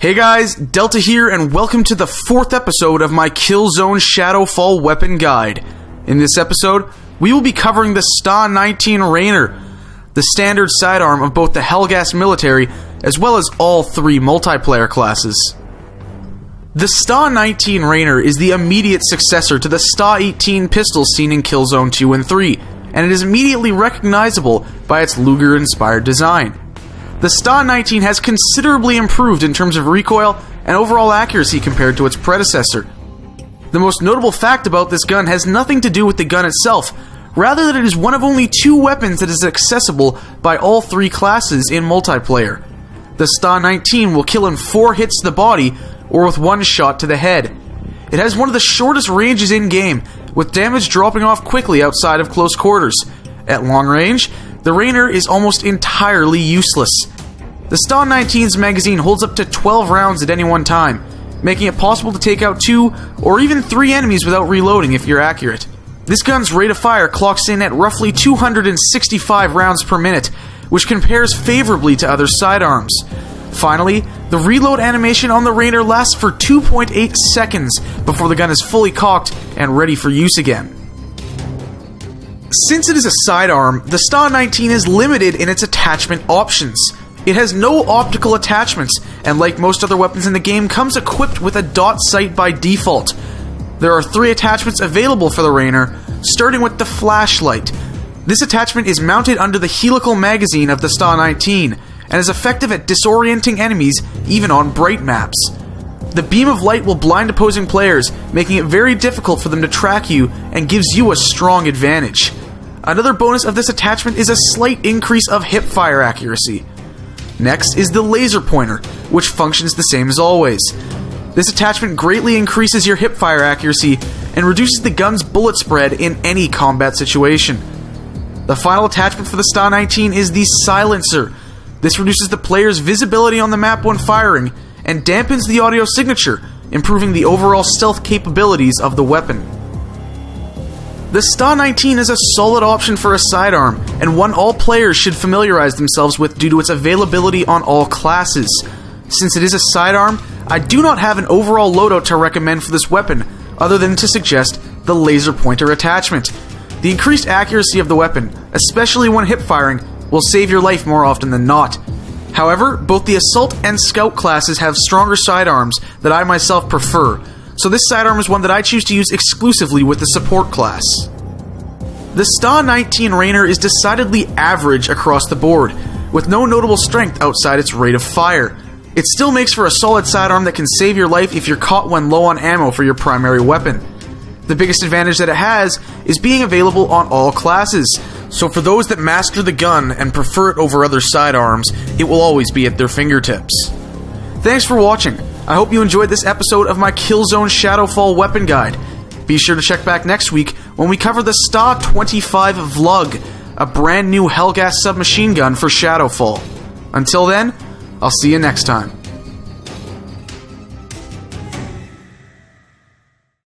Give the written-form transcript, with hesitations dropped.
Hey guys, Delta here, and welcome to the 4th episode of my Killzone Shadowfall weapon guide. In this episode, we will be covering the StA19 Rainer, the standard sidearm of both the Helghast military, as well as all 3 multiplayer classes. The StA19 Rainer is the immediate successor to the StA18 pistol seen in Killzone 2 and 3, and it is immediately recognizable by its Luger-inspired design. The StA19 has considerably improved in terms of recoil and overall accuracy compared to its predecessor. The most notable fact about this gun has nothing to do with the gun itself, rather that it is one of only 2 weapons that is accessible by all 3 classes in multiplayer. The StA19 will kill in 4 hits to the body or with 1 shot to the head. It has one of the shortest ranges in-game, with damage dropping off quickly outside of close quarters. At long range, the Rainer is almost entirely useless. The StA19's magazine holds up to 12 rounds at any one time, making it possible to take out 2 or even 3 enemies without reloading if you're accurate. This gun's rate of fire clocks in at roughly 265 rounds per minute, which compares favorably to other sidearms. Finally, the reload animation on the Rainer lasts for 2.8 seconds before the gun is fully cocked and ready for use again. Since it is a sidearm, the StA19 is limited in its attachment options. It has no optical attachments, and like most other weapons in the game, comes equipped with a dot sight by default. There are 3 attachments available for the Rainer, starting with the flashlight. This attachment is mounted under the helical magazine of the StA19, and is effective at disorienting enemies even on bright maps. The beam of light will blind opposing players, making it very difficult for them to track you and gives you a strong advantage. Another bonus of this attachment is a slight increase of hipfire accuracy. Next is the laser pointer, which functions the same as always. This attachment greatly increases your hipfire accuracy and reduces the gun's bullet spread in any combat situation. The final attachment for the StA19 is the silencer. This reduces the player's visibility on the map when firing and dampens the audio signature, improving the overall stealth capabilities of the weapon. The StA19 is a solid option for a sidearm, and one all players should familiarize themselves with due to its availability on all classes. Since it is a sidearm, I do not have an overall loadout to recommend for this weapon, other than to suggest the laser pointer attachment. The increased accuracy of the weapon, especially when hip firing, will save your life more often than not. However, both the Assault and Scout classes have stronger sidearms that I myself prefer, so this sidearm is one that I choose to use exclusively with the support class. The StA19 Rainer is decidedly average across the board, with no notable strength outside its rate of fire. It still makes for a solid sidearm that can save your life if you're caught when low on ammo for your primary weapon. The biggest advantage that it has is being available on all classes, so for those that master the gun and prefer it over other sidearms, it will always be at their fingertips. Thanks for watching. I hope you enjoyed this episode of my Killzone Shadowfall weapon guide. Be sure to check back next week when we cover the StA25 Vlug, a brand new Helghast submachine gun for Shadowfall. Until then, I'll see you next time.